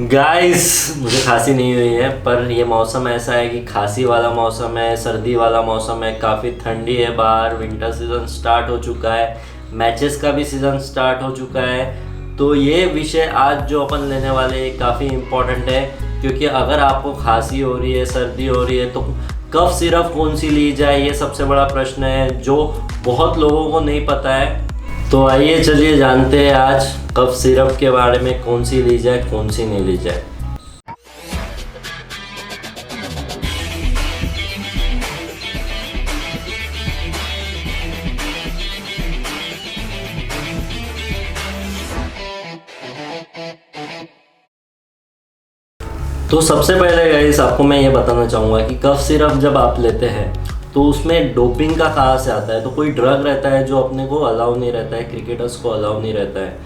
Guys, मुझे खांसी नहीं हुई है, पर ये मौसम ऐसा है कि खांसी वाला मौसम है, सर्दी वाला मौसम है, काफ़ी ठंडी है बाहर, विंटर सीज़न स्टार्ट हो चुका है, मैचेस का भी सीज़न स्टार्ट हो चुका है। तो ये विषय आज जो अपन लेने वाले हैं काफ़ी इम्पोर्टेंट है, क्योंकि अगर आपको खांसी हो रही है, सर्दी हो रही है, तो कफ सिरप कौन सी ली जाए, ये सबसे बड़ा प्रश्न है जो बहुत लोगों को नहीं पता है। तो आइए चलिए जानते हैं आज कफ सिरप के बारे में, कौन सी ली जाए, कौन सी नहीं ली जाए। तो सबसे पहले गाइस आपको मैं ये बताना चाहूँगा कि कफ सिरप जब आप लेते हैं तो उसमें डोपिंग का कहाँ से आता है। तो कोई ड्रग रहता है जो अपने को अलाउ नहीं रहता है, क्रिकेटर्स को अलाउ नहीं रहता है।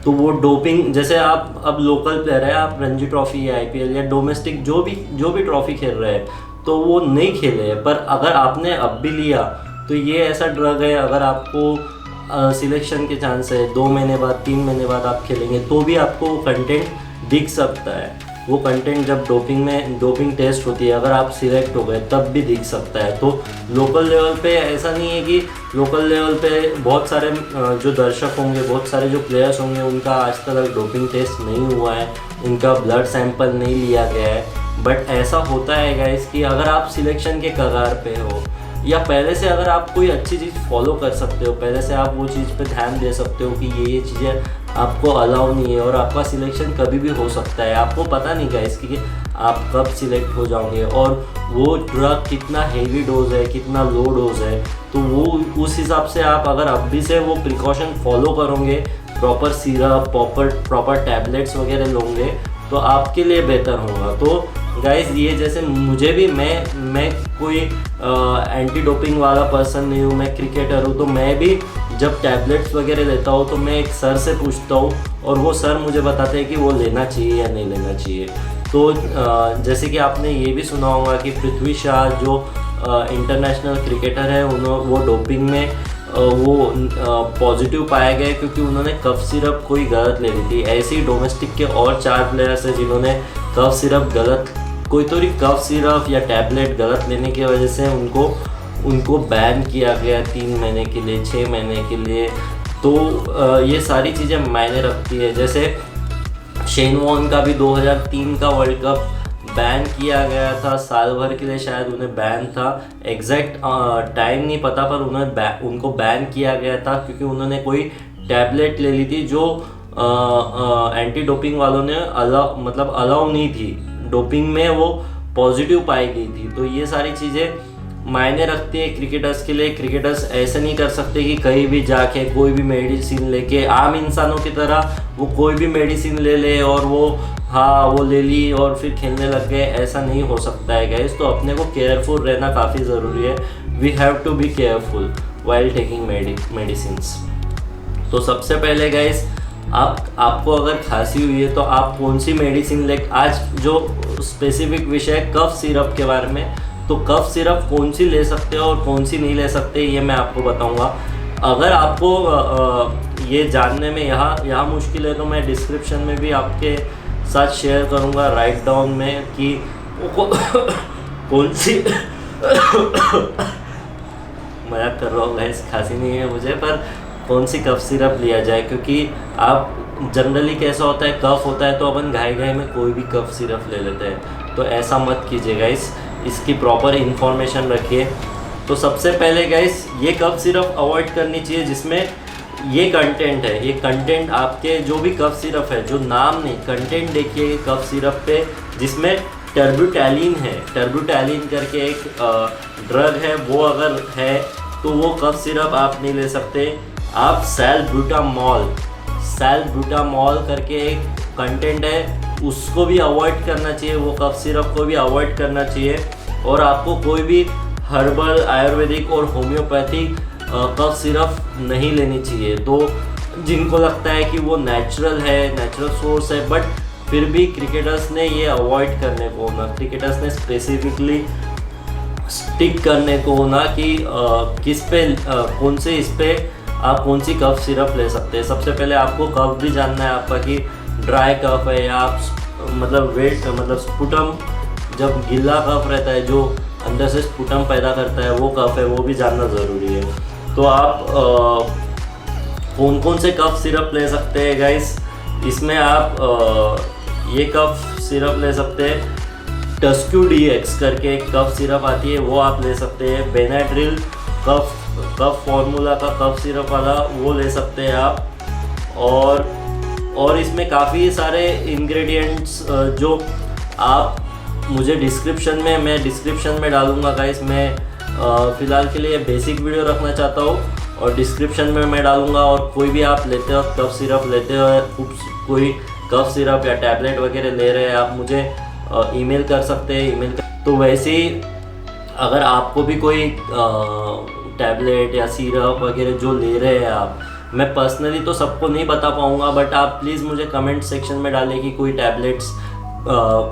तो वो डोपिंग, जैसे आप अब लोकल प्लेयर है, आप रणजी ट्रॉफी या आईपीएल या डोमेस्टिक जो भी ट्रॉफी खेल रहे हैं, तो वो नहीं खेले हैं, पर अगर आपने अब भी लिया तो ये ऐसा ड्रग है, अगर आपको सिलेक्शन के चांस है 2 महीने बाद 3 महीने बाद आप खेलेंगे तो भी आपको कंटेंट दिख सकता है। वो कंटेंट जब डोपिंग टेस्ट होती है, अगर आप सिलेक्ट हो गए तब भी दिख सकता है। तो लोकल लेवल पे ऐसा नहीं है कि लोकल लेवल पे बहुत सारे जो दर्शक होंगे, बहुत सारे जो प्लेयर्स होंगे, उनका आज तक डोपिंग टेस्ट नहीं हुआ है, उनका ब्लड सैंपल नहीं लिया गया है। बट ऐसा होता है गाइस कि अगर आप सिलेक्शन के कगार पे हो, या पहले से अगर आप कोई अच्छी चीज़ फॉलो कर सकते हो, पहले से आप वो चीज़ पे ध्यान दे सकते हो कि ये चीज़ें आपको अलाउ नहीं है और आपका सिलेक्शन कभी भी हो सकता है। आपको पता नहीं गाइस कि आप कब सिलेक्ट हो जाओगे और वो ड्रग कितना हेवी डोज है, कितना लो डोज है। तो वो उस हिसाब से आप अगर अभी से वो प्रिकॉशन फॉलो करोगे, प्रॉपर सिरप, प्रॉपर टैबलेट्स वगैरह लोगे, तो आपके लिए बेहतर होगा। तो गाइस ये जैसे मुझे भी, मैं कोई एंटी डोपिंग वाला पर्सन नहीं हूँ, मैं क्रिकेटर हूँ। तो मैं भी जब टैबलेट्स वगैरह लेता हूँ तो मैं एक सर से पूछता हूँ और वो सर मुझे बताते हैं कि वो लेना चाहिए या नहीं लेना चाहिए। तो जैसे कि आपने ये भी सुना होगा कि पृथ्वी शॉ जो इंटरनेशनल क्रिकेटर है, वो डोपिंग में वो पॉजिटिव पाए गए क्योंकि उन्होंने कफ सिरप कोई गलत ले ली थी। ऐसे ही डोमेस्टिक के और 4 प्लेयर्स हैं जिन्होंने कफ सिरप गलत, कोई तो कफ सिरप या टैबलेट गलत लेने की वजह से उनको बैन किया गया 3 महीने के लिए, 6 महीने के लिए। तो ये सारी चीज़ें मायने रखती है। जैसे शेन वॉर्न का भी 2003 का वर्ल्ड कप बैन किया गया था, साल भर के लिए शायद उन्हें बैन था, एग्जैक्ट टाइम नहीं पता, पर उनको बैन किया गया था क्योंकि उन्होंने कोई टैबलेट ले ली थी जो एंटी डोपिंग वालों ने अलाउ नहीं थी, डोपिंग में वो पॉजिटिव पाई गई थी। तो ये सारी चीज़ें मायने रखती है क्रिकेटर्स के लिए। क्रिकेटर्स ऐसे नहीं कर सकते कि कहीं भी जाके कोई भी मेडिसिन लेके, आम इंसानों की तरह वो कोई भी मेडिसिन ले और वो ले ली और फिर खेलने लग गए। ऐसा नहीं हो सकता है गाइस। तो अपने को केयरफुल रहना काफ़ी ज़रूरी है। We have to be careful while taking medicines. तो सबसे पहले गाइस, आपको अगर खांसी हुई है तो आप कौन सी मेडिसिन ले, आज जो स्पेसिफिक विषय है कफ सिरप के बारे में, तो कफ सिरप कौन सी ले सकते हो और कौन सी नहीं ले सकते ये मैं आपको बताऊंगा। अगर आपको ये जानने में यहाँ मुश्किल है तो मैं डिस्क्रिप्शन में भी आपके साथ शेयर करूँगा, राइट डाउन में, कि कौन सी मजाक कर रहा हूँ गाइस, खांसी नहीं है मुझे, पर कौन सी कफ सिरप लिया जाए। क्योंकि आप जनरली कैसा होता है, कफ होता है तो अपन घाई में कोई भी कफ सिरप ले लेते हैं। तो ऐसा मत कीजिए गाइस, इसकी प्रॉपर इन्फॉर्मेशन रखिए। तो सबसे पहले गाइस, ये कफ सिरप अवॉइड करनी चाहिए जिसमें ये कंटेंट है। ये कंटेंट आपके जो भी कफ सिरप है, जो नाम नहीं, कंटेंट देखिए कफ सिरप पे, जिसमें टर्ब्यूटैलिन है। टर्ब्यूटैलिन करके एक ड्रग है, वो अगर है तो वो कफ सिरप आप नहीं ले सकते। आप सैलब्यूटामॉल करके एक कंटेंट है, उसको भी अवॉइड करना चाहिए, वो कफ सिरप को भी अवॉइड करना चाहिए। और आपको कोई भी हर्बल, आयुर्वेदिक और होम्योपैथिक कफ सिरप नहीं लेनी चाहिए। तो जिनको लगता है कि वो नेचुरल है, नेचुरल सोर्स है, बट फिर भी क्रिकेटर्स ने ये अवॉइड करने को ना, क्रिकेटर्स ने स्पेसिफिकली स्टिक करने को ना कि किस पे कौन से इस पे आप कौन सी कफ सिरप ले सकते हैं। सबसे पहले आपको कफ भी जानना है आपका कि ड्राई कफ है या आप मतलब वेट मतलब स्पुटम, जब गीला कफ रहता है जो अंदर से स्पुटम पैदा करता है वो कफ है, वो भी जानना ज़रूरी है। तो आप कौन कौन से कफ सिरप ले सकते हैं गाइस, इसमें आप ये कफ सिरप ले सकते हैं, टस्क्यू DX करके एक कफ सिरप आती है वो आप ले सकते हैं। बेनाड्रिल कफ फॉर्मूला का कफ सिरप वाला वो ले सकते हैं आप। और इसमें काफ़ी सारे इंग्रेडिएंट्स जो आप मुझे मैं डिस्क्रिप्शन में डालूँगा गाइस। मैं फ़िलहाल के लिए बेसिक वीडियो रखना चाहता हूँ और डिस्क्रिप्शन में मैं डालूँगा। और कोई भी आप लेते हो कफ सिरप लेते हो, कोई कफ सिरप या टैबलेट वगैरह ले रहे हैं, आप मुझे ईमेल कर सकते हैं। तो वैसे ही अगर आपको भी कोई टैबलेट या सिरप वगैरह जो ले रहे हैं आप, मैं पर्सनली तो सबको नहीं बता पाऊँगा, बट आप प्लीज़ मुझे कमेंट सेक्शन में डालें कि कोई टैबलेट्स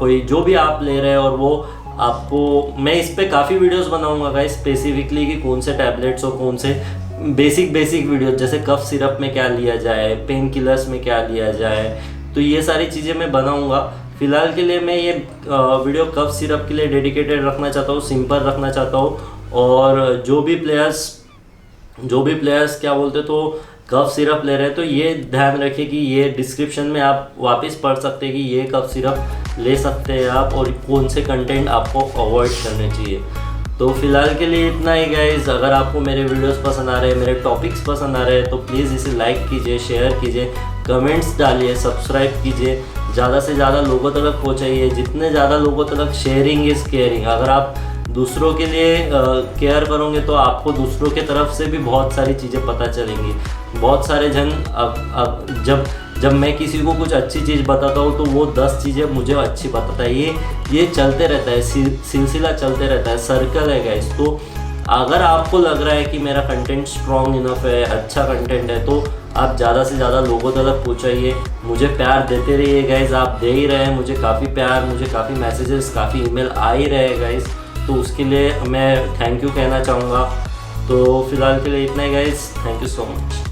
कोई जो भी आप ले रहे हैं और वो आपको, मैं इस पे काफ़ी वीडियोस बनाऊंगा गाइस स्पेसिफिकली कि कौन से टैबलेट्स और कौन से बेसिक वीडियो, जैसे कफ सिरप में क्या लिया जाए, पेन किलर्स में क्या लिया जाए, तो ये सारी चीज़ें मैं बनाऊंगा। फ़िलहाल के लिए मैं ये वीडियो कफ सिरप के लिए डेडिकेटेड रखना चाहता हूँ, सिंपल रखना चाहता हूँ। और जो भी प्लेयर्स क्या बोलते तो कफ सिरप ले रहे हैं तो ये ध्यान रखिए कि ये डिस्क्रिप्शन में आप वापस पढ़ सकते हैं कि ये कफ सिरप ले सकते हैं आप और कौन से कंटेंट आपको अवॉइड करने चाहिए। तो फिलहाल के लिए इतना ही गाइस। अगर आपको मेरे वीडियोस पसंद आ रहे हैं, मेरे टॉपिक्स पसंद आ रहे हैं तो प्लीज़ इसे लाइक कीजिए, शेयर कीजिए, कमेंट्स डालिए, सब्सक्राइब कीजिए, ज़्यादा से ज़्यादा लोगों तक पहुँचाइए। जितने ज़्यादा लोगों तक शेयरिंग इज़ केयरिंग। अगर आप दूसरों के लिए केयर करोगे तो आपको दूसरों के तरफ से भी बहुत सारी चीज़ें पता चलेंगी। बहुत सारे जन जब मैं किसी को कुछ अच्छी चीज़ बताता हूँ तो वो 10 चीज़ें मुझे अच्छी बताता है। ये चलते रहता है, सिलसिला चलते रहता है, सर्कल है गाइस। तो अगर आपको लग रहा है कि मेरा कंटेंट स्ट्रॉन्ग इनफ है, अच्छा कंटेंट है, तो आप ज़्यादा से ज़्यादा लोगों तक पहुँचाइए, मुझे प्यार देते रहिए गाइस। आप दे ही रहे हैं मुझे काफ़ी प्यार, मुझे काफ़ी मैसेजेस, काफ़ी ईमेल आ ही रहे हैं गाइस, तो उसके लिए मैं थैंक यू कहना चाहूँगा। तो फिलहाल के लिए इतना ही guys, thank you so much.